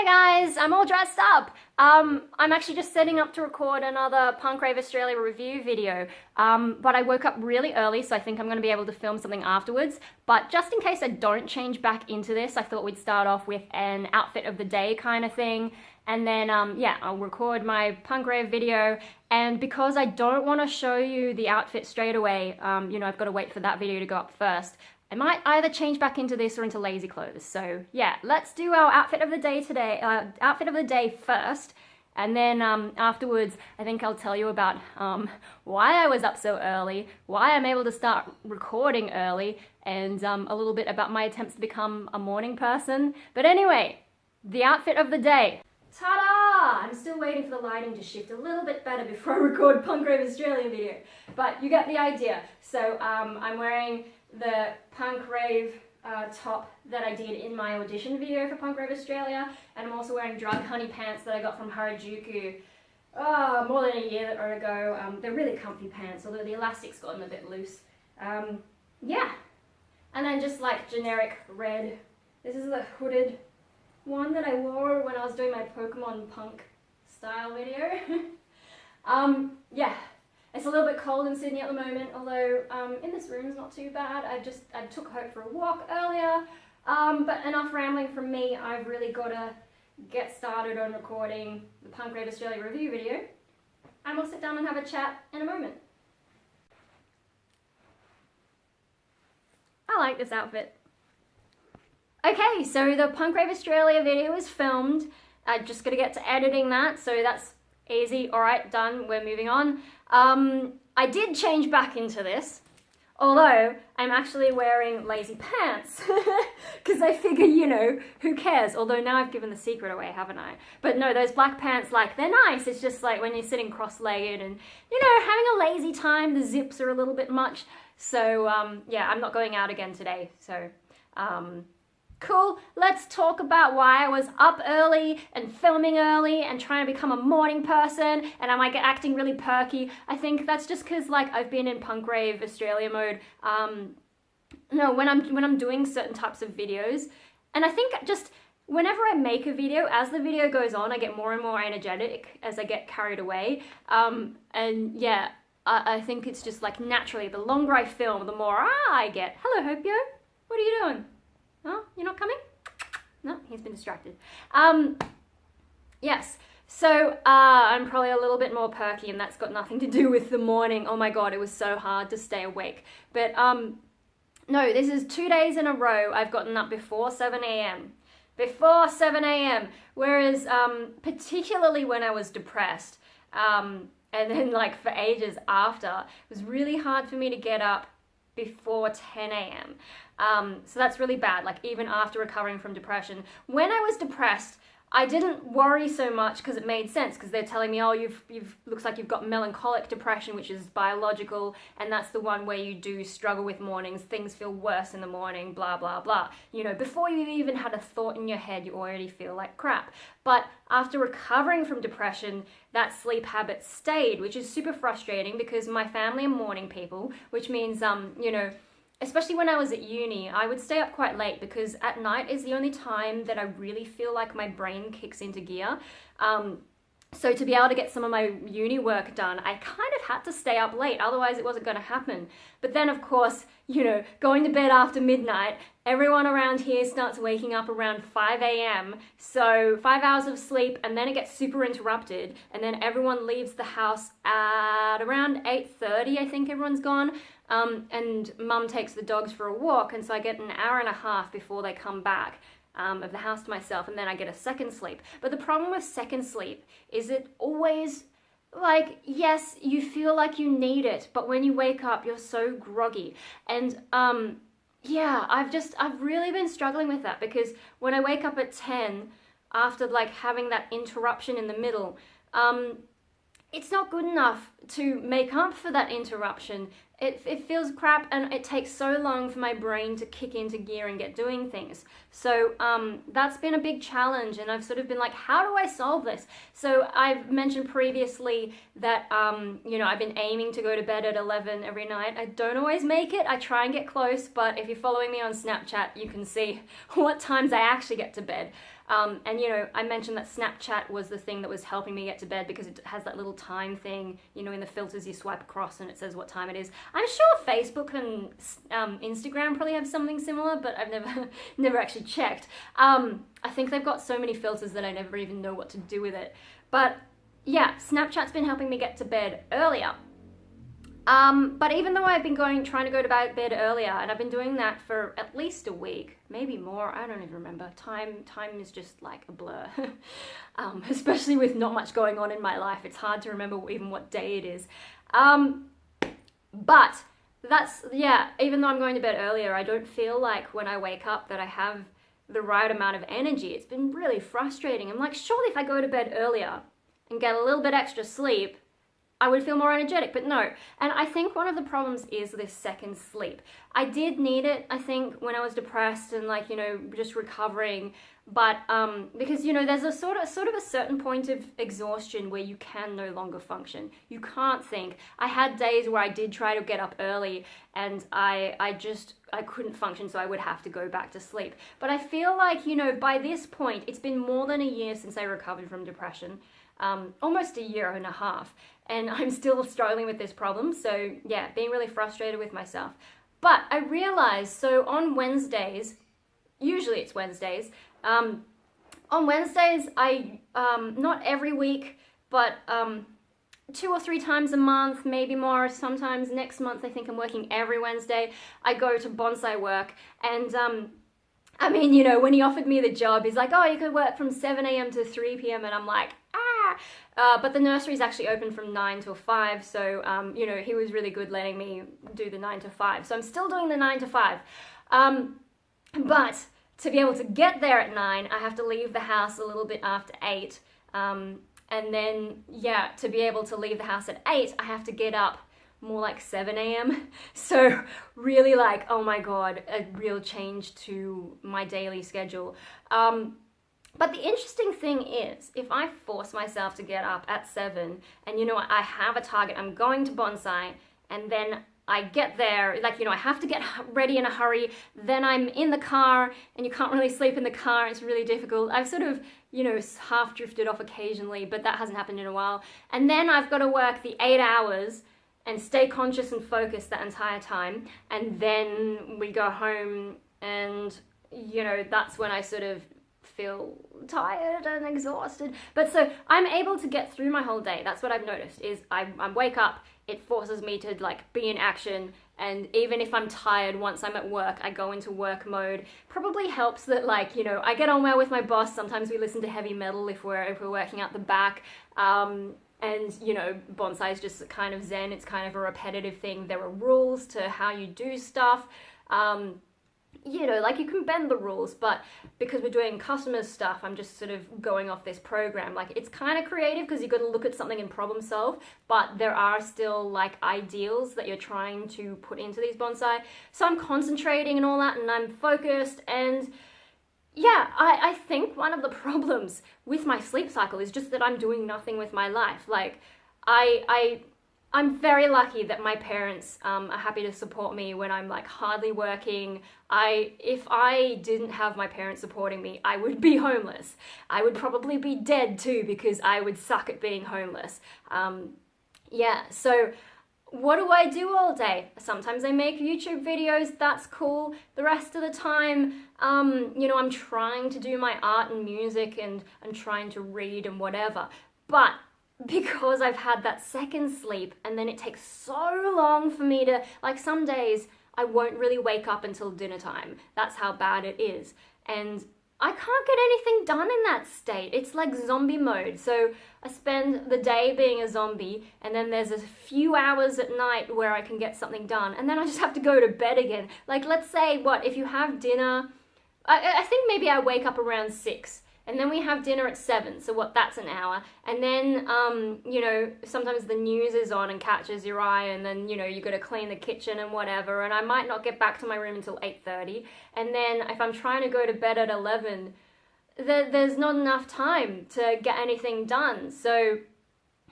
Hey guys, I'm all dressed up. I'm actually just setting up to record another Punk Rave Australia review video, but I woke up really early, so I think I'm going to be able to film something afterwards. But just in case I don't change back into this, I thought we'd start off with an outfit of the day kind of thing, and then yeah, I'll record my Punk Rave video. And because I don't want to show you the outfit straight away, you know, I've got to wait for that video to go up first. I might either change back into this or into lazy clothes. So yeah, let's do our outfit of the day today. Outfit of the day first, and then afterwards, I think I'll tell you about why I was up so early, why I'm able to start recording early, and a little bit about my attempts to become a morning person. But anyway, the outfit of the day. Ta-da! I'm still waiting for the lighting to shift a little bit better before I record Punk Rave Australia video, but you get the idea. So I'm wearing the Punk Rave top that I did in my audition video for Punk Rave Australia, and I'm also wearing Drug Honey pants that I got from Harajuku more than a year ago. They're really comfy pants, although the elastic's gotten a bit loose. Yeah, and then just like generic red. This is the hooded one that I wore when I was doing my Pokemon Punk style video. Yeah. It's a little bit cold in Sydney at the moment, although in this room is not too bad. I took Hope for a walk earlier, but enough rambling from me. I've really got to get started on recording the Punk Rave Australia review video, and we'll sit down and have a chat in a moment. I like this outfit. Okay, so the Punk Rave Australia video is filmed. I'm just gonna get to editing that, so that's easy. All right, done. We're moving on. I did change back into this, although I'm actually wearing lazy pants because I figure, you know, who cares? Although now I've given the secret away, haven't I? But no, those black pants, like, they're nice. It's just like when you're sitting cross-legged and, you know, having a lazy time, the zips are a little bit much. So, yeah, I'm not going out again today. So, cool. Let's talk about why I was up early and filming early and trying to become a morning person, and am I acting really perky? I think that's just because, like, I've been in Punk Rave Australia mode. No, when I'm doing certain types of videos, and I think just whenever I make a video, as the video goes on, I get more and more energetic as I get carried away. And yeah, I think it's just like naturally, the longer I film, the more I get. Hello, Hopio. What are you doing? Oh, you're not coming? No, he's been distracted. Yes, so I'm probably a little bit more perky, and that's got nothing to do with the morning. Oh my God, it was so hard to stay awake. But no, this is 2 days in a row I've gotten up before 7 a.m. Before 7 a.m. Whereas particularly when I was depressed, and then like for ages after, it was really hard for me to get up before 10 a.m. So that's really bad, like even after recovering from depression. When I was depressed, I didn't worry so much because it made sense, because they're telling me, oh, looks like you've got melancholic depression, which is biological, and that's the one where you do struggle with mornings, things feel worse in the morning, blah, blah, blah. You know, before you even had a thought in your head, you already feel like crap. But after recovering from depression, that sleep habit stayed, which is super frustrating because my family are morning people, which means, you know, especially when I was at uni, I would stay up quite late because at night is the only time that I really feel like my brain kicks into gear. So to be able to get some of my uni work done, I kind of had to stay up late, otherwise it wasn't going to happen. But then of course, you know, going to bed after midnight, everyone around here starts waking up around 5 a.m. So 5 hours of sleep, and then it gets super interrupted, and then everyone leaves the house at around 8:30, I think everyone's gone. And mum takes the dogs for a walk, and so I get an hour and a half before they come back of the house to myself, and then I get a second sleep. But the problem with second sleep is it always, like, yes, you feel like you need it, but when you wake up, you're so groggy. And yeah, I've really been struggling with that, because when I wake up at 10, after like having that interruption in the middle, it's not good enough to make up for that interruption. It feels crap, and it takes so long for my brain to kick into gear and get doing things. So that's been a big challenge, and I've sort of been like, how do I solve this? So I've mentioned previously that, you know, I've been aiming to go to bed at 11 every night. I don't always make it. I try and get close, but if you're following me on Snapchat, you can see what times I actually get to bed. And you know, I mentioned that Snapchat was the thing that was helping me get to bed because it has that little time thing, you know, in the filters you swipe across and it says what time it is. I'm sure Facebook and Instagram probably have something similar, but I've never actually checked. I think they've got so many filters that I never even know what to do with it. But yeah, Snapchat's been helping me get to bed earlier. But even though I've been trying to go to bed earlier, and I've been doing that for at least a week, maybe more, I don't even remember. Time is just like a blur. Especially with not much going on in my life. It's hard to remember even what day it is. But that's, yeah, even though I'm going to bed earlier, I don't feel like when I wake up that I have the right amount of energy. It's been really frustrating. I'm like, surely if I go to bed earlier and get a little bit extra sleep, I would feel more energetic, but no. And I think one of the problems is this second sleep. I did need it, I think, when I was depressed and like, you know, just recovering. But because, you know, there's a sort of a certain point of exhaustion where you can no longer function. You can't think. I had days where I did try to get up early and I couldn't function, so I would have to go back to sleep. But I feel like, you know, by this point, it's been more than a year since I recovered from depression. Almost a year and a half, and I'm still struggling with this problem. So yeah, being really frustrated with myself. But I realized, so on Wednesdays, usually it's Wednesdays, on Wednesdays I, not every week, but 2 or 3 times a month, maybe more. Sometimes next month I think I'm working every Wednesday. I go to bonsai work, and I mean, you know, when he offered me the job, he's like, oh, you could work from 7 a.m. to 3 p.m. And I'm like, but the nursery is actually open from 9 till 5. So, you know, he was really good letting me do the 9 to 5. So I'm still doing the 9 to 5. But to be able to get there at 9, I have to leave the house a little bit after 8. And then, yeah, to be able to leave the house at 8, I have to get up more like 7 a.m. So really like, oh my God, a real change to my daily schedule. But the interesting thing is, if I force myself to get up at 7 and, you know, I have a target, I'm going to bonsai, and then I get there, like, you know, I have to get ready in a hurry, then I'm in the car and you can't really sleep in the car. It's really difficult. I've sort of, you know, half drifted off occasionally, but that hasn't happened in a while. And then I've got to work the 8 hours and stay conscious and focused that entire time. And then we go home and, you know, that's when I sort of feel tired and exhausted. But so I'm able to get through my whole day. That's what I've noticed is I wake up, it forces me to like be in action. And even if I'm tired, once I'm at work, I go into work mode. Probably helps that, like, you know, I get on well with my boss. Sometimes we listen to heavy metal if we're working out the back. And, you know, bonsai is just kind of zen. It's kind of a repetitive thing. There are rules to how you do stuff. You know, like you can bend the rules, but because we're doing customers stuff, I'm just sort of going off this program. Like, it's kind of creative because you've got to look at something and problem solve, but there are still like ideals that you're trying to put into these bonsai. So I'm concentrating and all that, and I'm focused. And yeah, I think one of the problems with my sleep cycle is just that I'm doing nothing with my life. Like, I'm very lucky that my parents are happy to support me when I'm like hardly working. If I didn't have my parents supporting me, I would be homeless. I would probably be dead too because I would suck at being homeless. Yeah, so what do I do all day? Sometimes I make YouTube videos, that's cool. The rest of the time, you know, I'm trying to do my art and music and I'm trying to read and whatever. But because I've had that second sleep and then it takes so long for me to, like, some days I won't really wake up until dinner time. That's how bad it is. And I can't get anything done in that state. It's like zombie mode. So I spend the day being a zombie and then there's a few hours at night where I can get something done and then I just have to go to bed again. Like, let's say, if you have dinner, I think maybe I wake up around 6. And then we have dinner at 7, so that's an hour. And then, you know, sometimes the news is on and catches your eye, and then, you know, you got to clean the kitchen and whatever, and I might not get back to my room until 8:30. And then if I'm trying to go to bed at 11, there's not enough time to get anything done. So,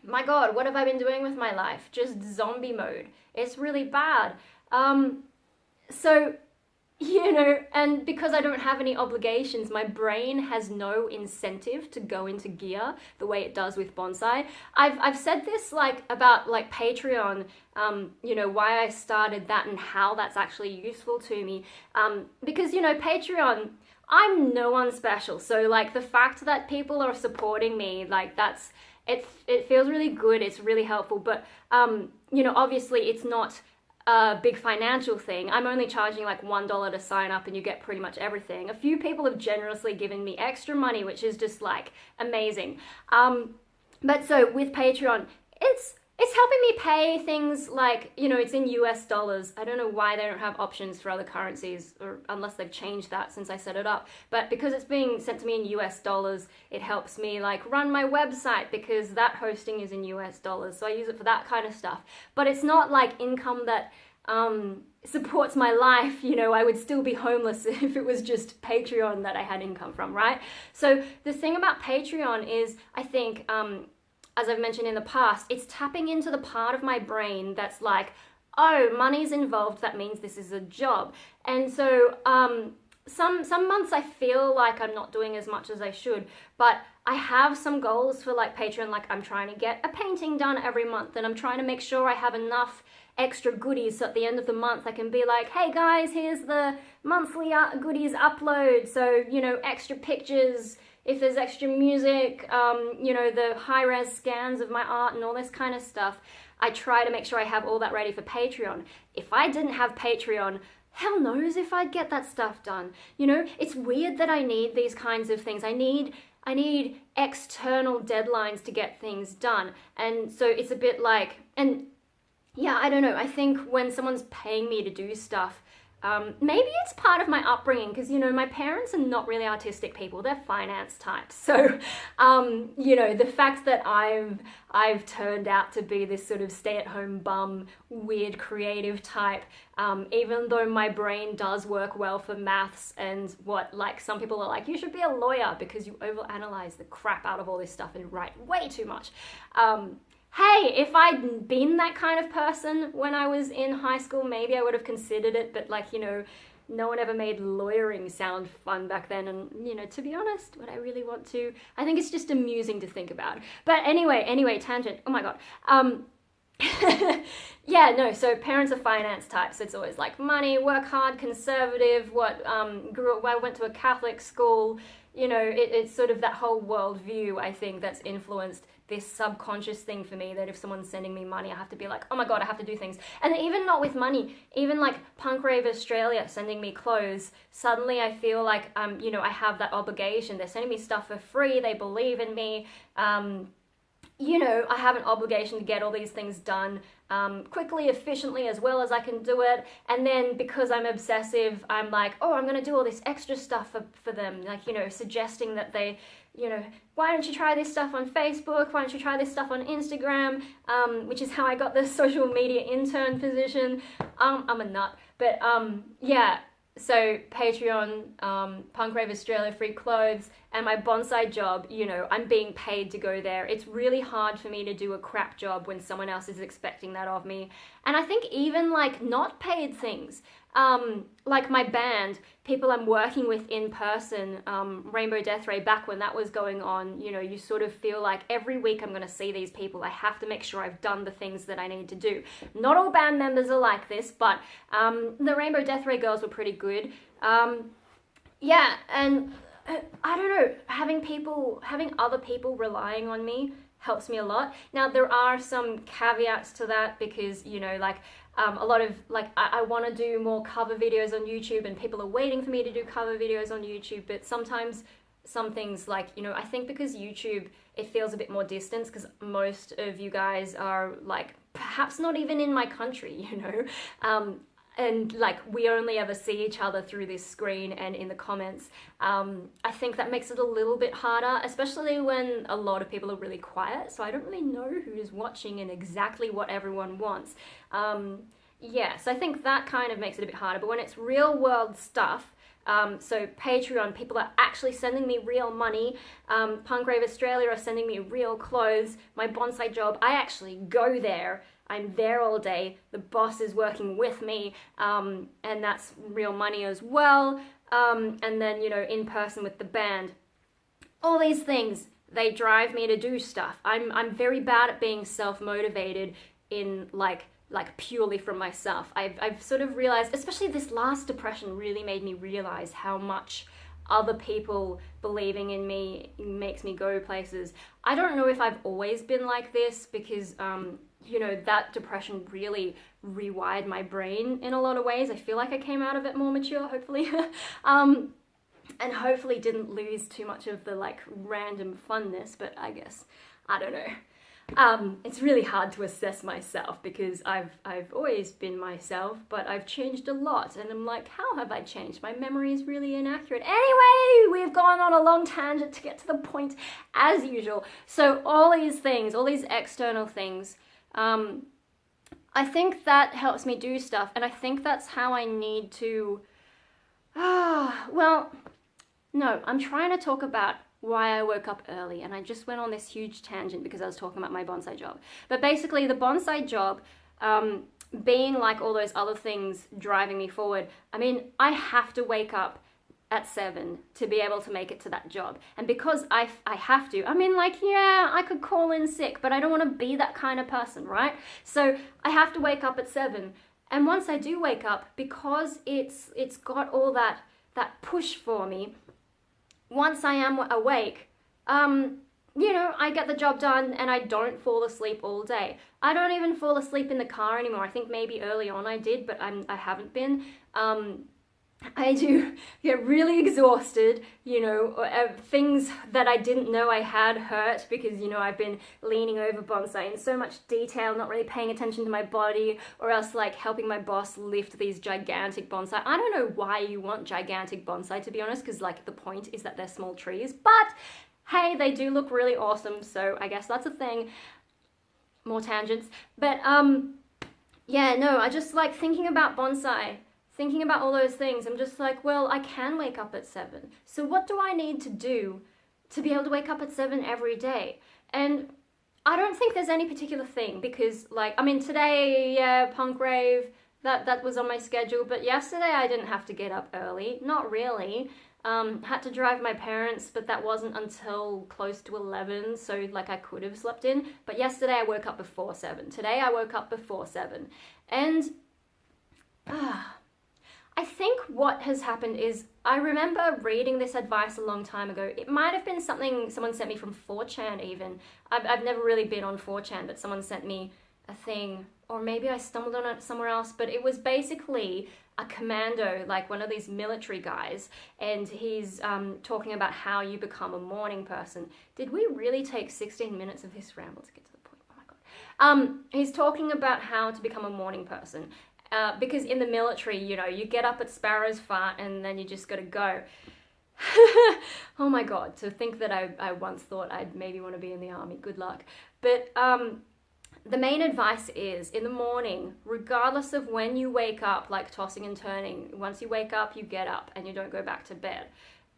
my God, what have I been doing with my life? Just zombie mode. It's really bad. So, you know, and because I don't have any obligations, my brain has no incentive to go into gear the way it does with bonsai. I've said this like about like Patreon, you know, why I started that and how that's actually useful to me. Because, you know, Patreon, I'm no one special. So like the fact that people are supporting me, like that's, it feels really good. It's really helpful. But, you know, obviously it's not a big financial thing. I'm only charging like $1 to sign up and you get pretty much everything. A few people have generously given me extra money, which is just like amazing. But so with Patreon, it's helping me pay things like, you know, it's in US dollars. I don't know why they don't have options for other currencies, or unless they've changed that since I set it up. But because it's being sent to me in US dollars, it helps me like run my website because that hosting is in US dollars. So I use it for that kind of stuff. But it's not like income that supports my life. You know, I would still be homeless if it was just Patreon that I had income from, right? So the thing about Patreon is, I think, as I've mentioned in the past, it's tapping into the part of my brain that's like, oh, money's involved, that means this is a job. And so some months I feel like I'm not doing as much as I should, but I have some goals for like Patreon, like I'm trying to get a painting done every month, and I'm trying to make sure I have enough extra goodies so at the end of the month I can be like, hey guys, here's the monthly goodies upload. So, you know, extra pictures, if there's extra music, you know, the high-res scans of my art and all this kind of stuff. I try to make sure I have all that ready for Patreon. If I didn't have Patreon, hell knows if I'd get that stuff done. You know, it's weird that I need these kinds of things. I need external deadlines to get things done. And so it's a bit like, and yeah, I don't know. I think when someone's paying me to do stuff, maybe it's part of my upbringing because, you know, my parents are not really artistic people. They're finance types. So, you know, the fact that I've turned out to be this sort of stay-at-home bum, weird creative type, even though my brain does work well for maths and what, like, some people are like, you should be a lawyer because you overanalyze the crap out of all this stuff and write way too much. Hey, if I'd been that kind of person when I was in high school, maybe I would have considered it, but like, you know, no one ever made lawyering sound fun back then. And, you know, to be honest, would I really want to? I think it's just amusing to think about. But anyway, tangent. Oh my God. Yeah, no, so parents are finance types. It's always like money, work hard, conservative, I went to a Catholic school. You know, it's sort of that whole worldview, I think, that's influenced this subconscious thing for me that if someone's sending me money, I have to be like, oh my God, I have to do things. And even not with money, even like Punk Rave Australia sending me clothes, suddenly I feel like, you know, I have that obligation. They're sending me stuff for free. They believe in me. You know, I have an obligation to get all these things done quickly, efficiently, as well as I can do it. And then because I'm obsessive, I'm like, oh, I'm going to do all this extra stuff for them. Like, you know, suggesting that they, you know, why don't you try this stuff on Facebook? Why don't you try this stuff on Instagram? Which is how I got the social media intern position. I'm a nut. But yeah, so Patreon, Punk Rave Australia, free clothes, and my bonsai job, you know, I'm being paid to go there. It's really hard for me to do a crap job when someone else is expecting that of me. And I think even like not paid things, like my band, people I'm working with in person, Rainbow Death Ray, back when that was going on, you know, you sort of feel like every week I'm going to see these people. I have to make sure I've done the things that I need to do. Not all band members are like this, but the Rainbow Death Ray girls were pretty good. Yeah, and I don't know, having other people relying on me helps me a lot. Now, there are some caveats to that because, you know, like, a lot of, like, I want to do more cover videos on YouTube and people are waiting for me to do cover videos on YouTube, but sometimes some things, like, you know, I think because YouTube, it feels a bit more distance because most of you guys are, like, perhaps not even in my country, you know, and like we only ever see each other through this screen and in the comments. I think that makes it a little bit harder, especially when a lot of people are really quiet, so I don't really know who's watching and exactly what everyone wants. Yeah, so I think that kind of makes it a bit harder, but when it's real world stuff, So Patreon, people are actually sending me real money. Punk Rave Australia are sending me real clothes. My bonsai job, I actually go there. I'm there all day. The boss is working with me, and that's real money as well. And then, in person with the band. All these things, they drive me to do stuff. I'm very bad at being self-motivated in like purely from myself. I've sort of realized, especially this last depression really made me realize how much other people believing in me makes me go places. I don't know if I've always been like this because, that depression really rewired my brain in a lot of ways. I feel like I came out of it more mature, hopefully. And hopefully didn't lose too much of the random funness, but I guess, I don't know. It's really hard to assess myself because I've always been myself, but I've changed a lot, and I'm like, how have I changed? My memory is really inaccurate. Anyway, we've gone on a long tangent to get to the point as usual. So all these things, all these external things, I think that helps me do stuff, and I think that's how I need to, no, I'm trying to talk about why I woke up early, and I just went on this huge tangent because I was talking about my bonsai job. But basically the bonsai job, being like all those other things driving me forward, I mean, I have to wake up at 7 to be able to make it to that job. And because I have to, I mean, I could call in sick, but I don't want to be that kind of person, right? So I have to wake up at 7. And once I do wake up, because it's got all that push for me, once I am awake, I get the job done and I don't fall asleep all day. I don't even fall asleep in the car anymore. I think maybe early on I did, but I haven't been. I do get really exhausted, things that I didn't know I had hurt because, I've been leaning over bonsai in so much detail, not really paying attention to my body, or else helping my boss lift these gigantic bonsai. I don't know why you want gigantic bonsai, to be honest, because the point is that they're small trees, but hey, they do look really awesome, so I guess that's a thing. More tangents. But, I just thinking about bonsai. Thinking about all those things, I'm just I can wake up at 7. So what do I need to do to be able to wake up at 7 every day? And I don't think there's any particular thing because, today, punk rave, that was on my schedule, but yesterday I didn't have to get up early. Not really. Had to drive my parents, but that wasn't until close to 11, so I could have slept in. But yesterday I woke up before 7. Today I woke up before 7. And I think what has happened is, I remember reading this advice a long time ago. It might have been something someone sent me from 4chan even. I've never really been on 4chan, but someone sent me a thing, or maybe I stumbled on it somewhere else, but it was basically a commando, one of these military guys, and he's talking about how you become a morning person. Did we really take 16 minutes of this ramble to get to the point? Oh my god. He's talking about how to become a morning person. Because in the military, you get up at sparrow's fart and then you just gotta go. Oh my god, to think that I once thought I'd maybe want to be in the army. Good luck. But the main advice is, in the morning, regardless of when you wake up, tossing and turning, once you wake up, you get up and you don't go back to bed.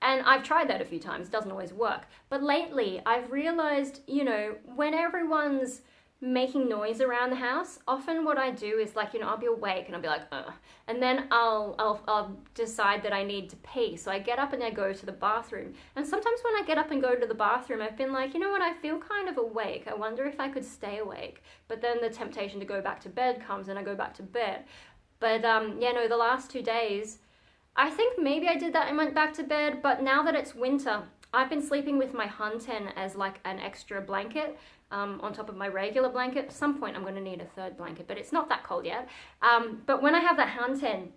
And I've tried that a few times. It doesn't always work. But lately, I've realized, when everyone's making noise around the house, often what I do is I'll be awake and I'll be like, ugh. And then I'll decide that I need to pee. So I get up and I go to the bathroom. And sometimes when I get up and go to the bathroom, I've been like, what, I feel kind of awake. I wonder if I could stay awake. But then the temptation to go back to bed comes and I go back to bed. But the last 2 days, I think maybe I did that and went back to bed. But now that it's winter, I've been sleeping with my hanten as an extra blanket. On top of my regular blanket. At some point I'm going to need a third blanket, but it's not that cold yet. But when I have that hanten,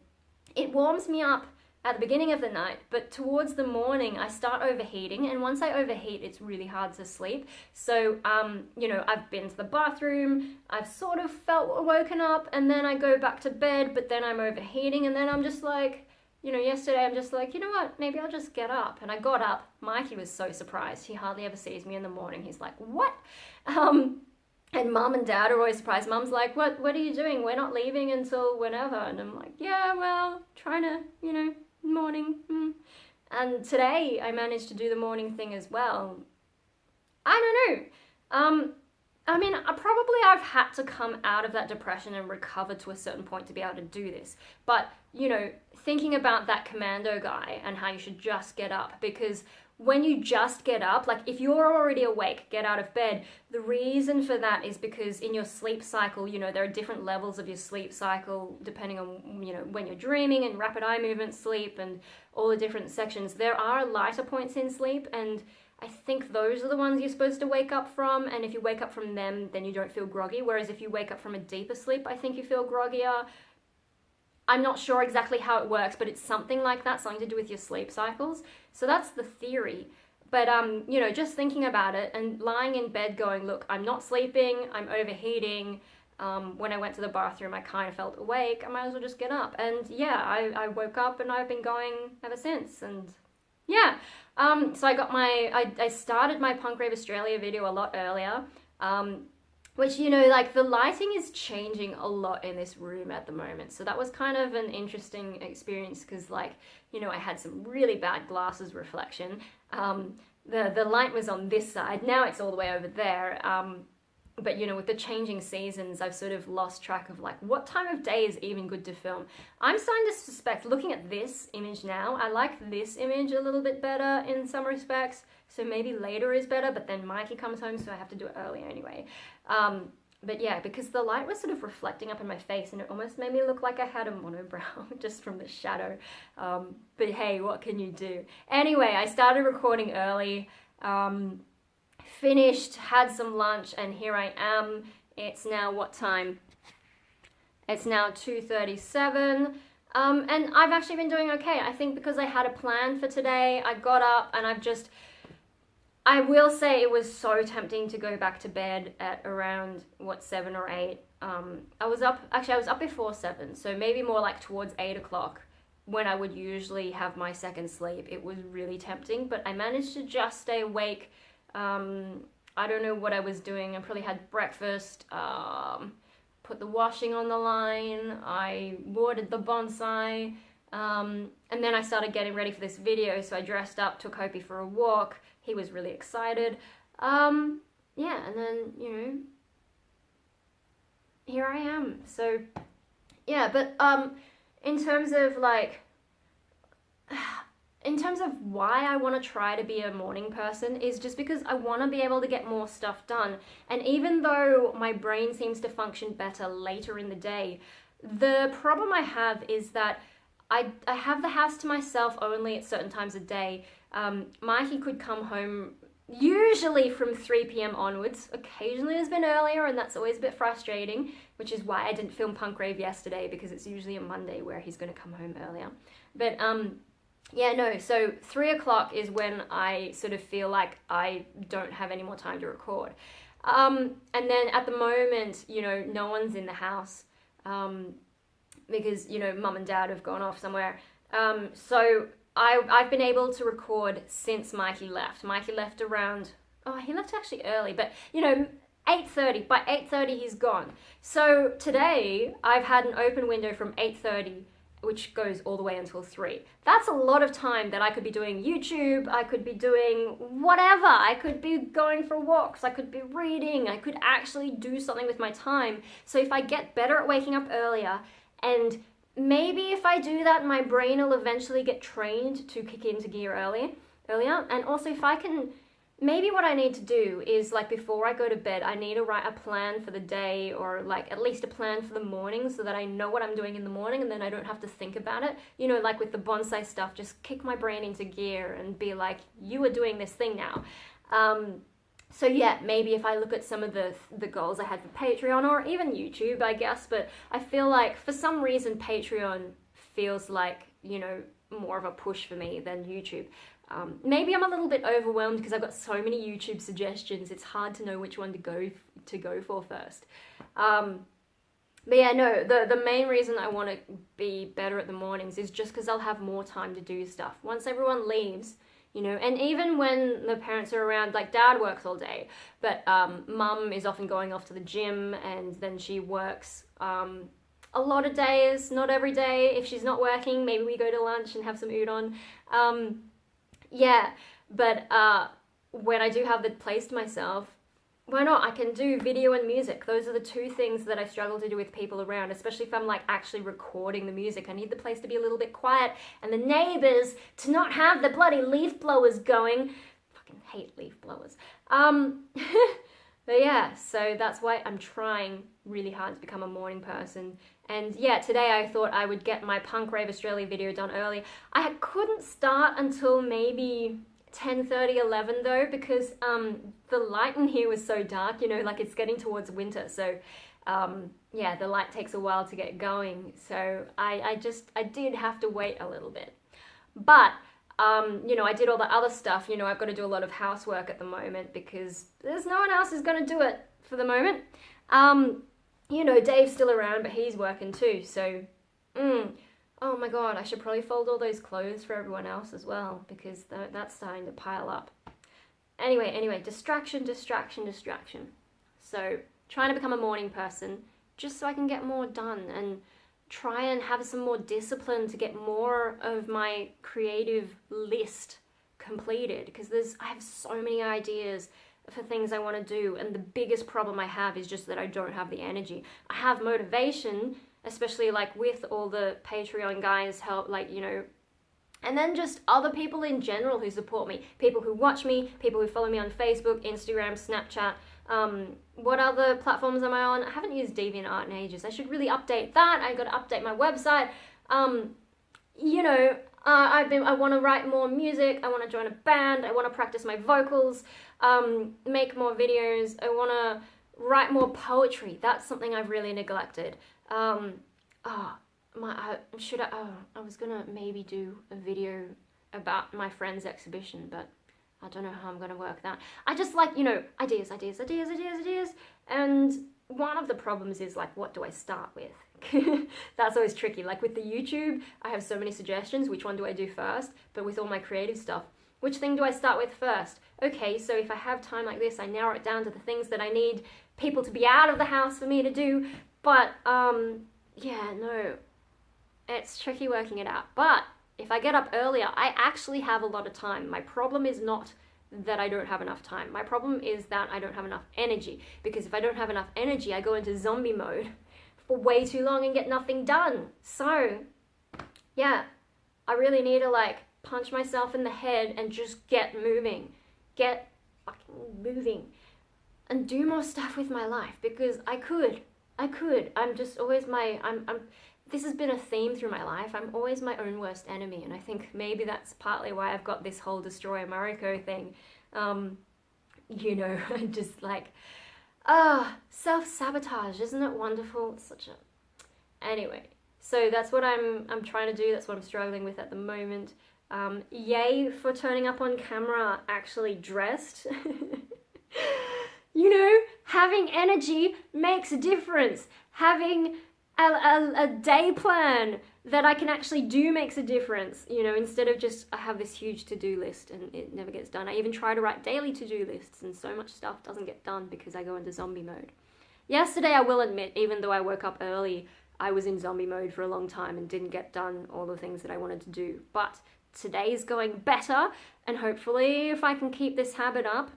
it warms me up at the beginning of the night, but towards the morning I start overheating, and once I overheat, it's really hard to sleep. So, I've been to the bathroom, I've sort of felt woken up, and then I go back to bed, but then I'm overheating, and then I'm just yesterday I'm just what, maybe I'll just get up. And I got up. Mikey was so surprised. He hardly ever sees me in the morning. He's like, what? And mum and dad are always surprised. Mum's like, what are you doing? We're not leaving until whenever. And I'm like, yeah, well, trying to, morning. And today I managed to do the morning thing as well. I don't know. I mean, I've had to come out of that depression and recover to a certain point to be able to do this. But, you know, thinking about that commando guy and how you should just get up, because when you just get up, like if you're already awake, get out of bed, the reason for that is because in your sleep cycle, you know, there are different levels of your sleep cycle depending on, you know, when you're dreaming and rapid eye movement sleep and all the different sections. There are lighter points in sleep, and I think those are the ones you're supposed to wake up from, and if you wake up from them, then you don't feel groggy, whereas if you wake up from a deeper sleep, I think you feel groggier. I'm not sure exactly how it works, but it's something like that, something to do with your sleep cycles. So that's the theory. But, you know, just thinking about it and lying in bed going, look, I'm not sleeping, I'm overheating. When I went to the bathroom, I kind of felt awake. I might as well just get up. And yeah, I woke up and I've been going ever since. And yeah, so I started my Punk Rave Australia video a lot earlier. Which, you know, like the lighting is changing a lot in this room at the moment. So that was kind of an interesting experience because, like, you know, I had some really bad glasses reflection. The light was on this side. Now it's all the way over there. But, you know, with the changing seasons, I've sort of lost track of, like, what time of day is even good to film. I'm starting to suspect, looking at this image now, I like this image a little bit better in some respects. So maybe later is better, but then Mikey comes home, so I have to do it early anyway. But yeah, because the light was sort of reflecting up in my face and it almost made me look like I had a monobrow just from the shadow. But hey, what can you do? Anyway, I started recording early, finished, had some lunch, and here I am. It's now what time? It's now 2:37. And I've actually been doing okay. I think because I had a plan for today, I got up and I will say it was so tempting to go back to bed at around, 7 or 8. I was up before 7, so maybe more like towards 8 o'clock when I would usually have my second sleep. It was really tempting, but I managed to just stay awake. I don't know what I was doing. I probably had breakfast, put the washing on the line, I watered the bonsai, and then I started getting ready for this video, so I dressed up, took Hopi for a walk. He was really excited. Yeah, and then, you know, here I am. So, yeah, but in terms of, like, in terms of why I want to try to be a morning person is just because I want to be able to get more stuff done. And even though my brain seems to function better later in the day, the problem I have is that I have the house to myself only at certain times of day. Mikey could come home usually from 3 p.m. onwards. Occasionally it's been earlier, and that's always a bit frustrating, which is why I didn't film Punk Rave yesterday, because it's usually a Monday where he's going to come home earlier. But yeah, no, so 3 o'clock is when I sort of feel like I don't have any more time to record. And then at the moment, you know, no one's in the house, because, you know, mum and dad have gone off somewhere. So I've been able to record since Mikey left. Mikey left around, he left actually early, but, you know, 8:30. By 8:30, he's gone. So today, I've had an open window from 8:30, which goes all the way until 3. That's a lot of time that I could be doing YouTube, I could be doing whatever. I could be going for walks, I could be reading, I could actually do something with my time. So if I get better at waking up earlier, and maybe if I do that, my brain will eventually get trained to kick into gear earlier. And also if I can, maybe what I need to do is, like, before I go to bed, I need to write a plan for the day, or like at least a plan for the morning, so that I know what I'm doing in the morning and then I don't have to think about it. You know, like with the bonsai stuff, just kick my brain into gear and be like, you are doing this thing now. So yeah, maybe if I look at some of the goals I had for Patreon, or even YouTube, I guess, but I feel like for some reason Patreon feels like, you know, more of a push for me than YouTube. Maybe I'm a little bit overwhelmed because I've got so many YouTube suggestions. It's hard to know which one to go for first. But yeah, no, the main reason I want to be better at the mornings is just because I'll have more time to do stuff. Once everyone leaves, you know, and even when the parents are around, like dad works all day, but mum is often going off to the gym, and then she works a lot of days, not every day. If she's not working, maybe we go to lunch and have some udon. Yeah, but when I do have the place to myself, why not? I can do video and music. Those are the two things that I struggle to do with people around, especially if I'm like actually recording the music. I need the place to be a little bit quiet and the neighbors to not have the bloody leaf blowers going. Fucking hate leaf blowers. But yeah, so that's why I'm trying really hard to become a morning person. And yeah, today I thought I would get my Punk Rave Australia video done early. I couldn't start until maybe 10:30, 11 though, because the light in here was so dark, you know, like it's getting towards winter. So yeah, the light takes a while to get going. So I did have to wait a little bit. But you know, I did all the other stuff. You know, I've got to do a lot of housework at the moment because there's no one else who's going to do it for the moment. You know, Dave's still around, but he's working too. So, oh my God, I should probably fold all those clothes for everyone else as well because that's starting to pile up. Anyway, distraction. So, trying to become a morning person just so I can get more done and try and have some more discipline to get more of my creative list completed because I have so many ideas for things I want to do, and the biggest problem I have is just that I don't have the energy. I have motivation, especially like with all the Patreon guys help, like, you know, and then just other people in general who support me, people who watch me, people who follow me on Facebook, Instagram, Snapchat. What other platforms am I on? I haven't used DeviantArt in ages. I should really update that. I got to update my website. You know, I want to write more music. I want to join a band. I want to practice my vocals. Make more videos. I want to write more poetry. That's something I've really neglected. I was gonna maybe do a video about my friend's exhibition, but I don't know how I'm gonna work that. I just like, you know, ideas. And one of the problems is like, what do I start with? That's always tricky. Like with the YouTube, I have so many suggestions. Which one do I do first? But with all my creative stuff, which thing do I start with first? Okay, so if I have time like this, I narrow it down to the things that I need people to be out of the house for me to do. But, yeah, no, it's tricky working it out. But if I get up earlier, I actually have a lot of time. My problem is not that I don't have enough time. My problem is that I don't have enough energy. Because if I don't have enough energy, I go into zombie mode for way too long and get nothing done. So, yeah, I really need to like punch myself in the head and just get moving. Get fucking moving. And do more stuff with my life because I could. I'm just always this has been a theme through my life. I'm always my own worst enemy, and I think maybe that's partly why I've got this whole Destroy Mariko thing. You know, just like, self-sabotage, isn't it wonderful? It's such a... Anyway, so that's what I'm trying to do. That's what I'm struggling with at the moment. Yay for turning up on camera actually dressed. You know, having energy makes a difference. Having a day plan that I can actually do makes a difference. You know, instead of just, I have this huge to-do list and it never gets done. I even try to write daily to-do lists and so much stuff doesn't get done because I go into zombie mode. Yesterday, I will admit, even though I woke up early, I was in zombie mode for a long time and didn't get done all the things that I wanted to do. But today's going better, and hopefully if I can keep this habit up,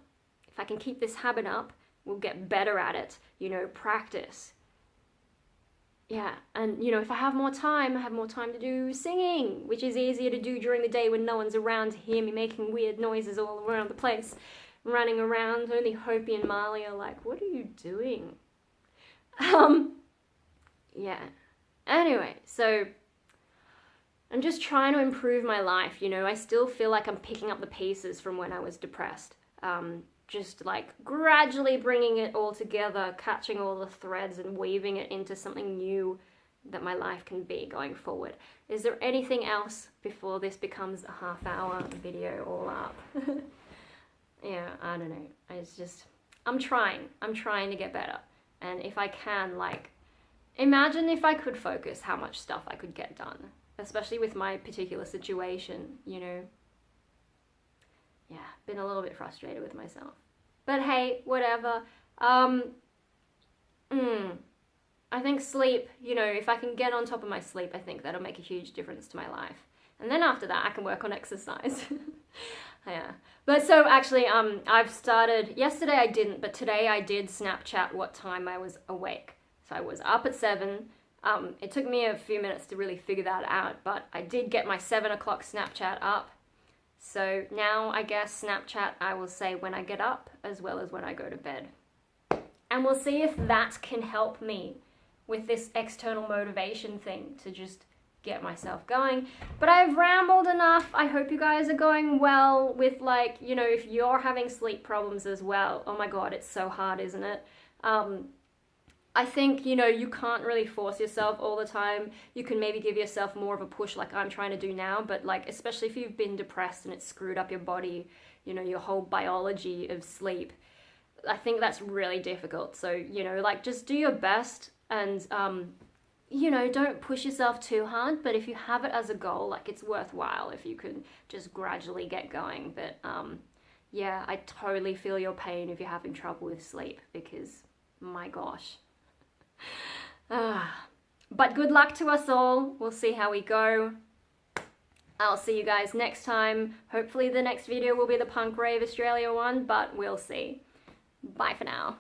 we'll get better at it, you know, practice. Yeah, and you know, if I have more time, I have more time to do singing, which is easier to do during the day when no one's around to hear me making weird noises all around the place, running around. Only Hopi and Marley are like, what are you doing? Yeah. Anyway, so I'm just trying to improve my life, you know. I still feel like I'm picking up the pieces from when I was depressed. Just like gradually bringing it all together, catching all the threads and weaving it into something new that my life can be going forward. Is there anything else before this becomes a half-hour video all up? Yeah, I don't know. It's just, I'm trying to get better. And if I can, like, imagine if I could focus how much stuff I could get done, especially with my particular situation, you know. Yeah, been a little bit frustrated with myself. But hey, whatever. I think sleep, you know, if I can get on top of my sleep, I think that'll make a huge difference to my life. And then after that, I can work on exercise. Yeah. But so actually, I've started, yesterday I didn't, but today I did Snapchat what time I was awake. So I was up at 7. It took me a few minutes to really figure that out, but I did get my 7 o'clock Snapchat up. So now I guess Snapchat I will say when I get up as well as when I go to bed. And we'll see if that can help me with this external motivation thing to just get myself going. But I've rambled enough. I hope you guys are going well with, like, you know, if you're having sleep problems as well. Oh my God, it's so hard, isn't it? I think, you know, you can't really force yourself all the time. You can maybe give yourself more of a push like I'm trying to do now, but like, especially if you've been depressed and it's screwed up your body, you know, your whole biology of sleep, I think that's really difficult. So, you know, like, just do your best and, you know, don't push yourself too hard, but if you have it as a goal, like, it's worthwhile if you can just gradually get going. But, yeah, I totally feel your pain if you're having trouble with sleep, because, my gosh. But good luck to us all. We'll see how we go. I'll see you guys next time. Hopefully the next video will be the Punk Rave Australia one, but we'll see. Bye for now.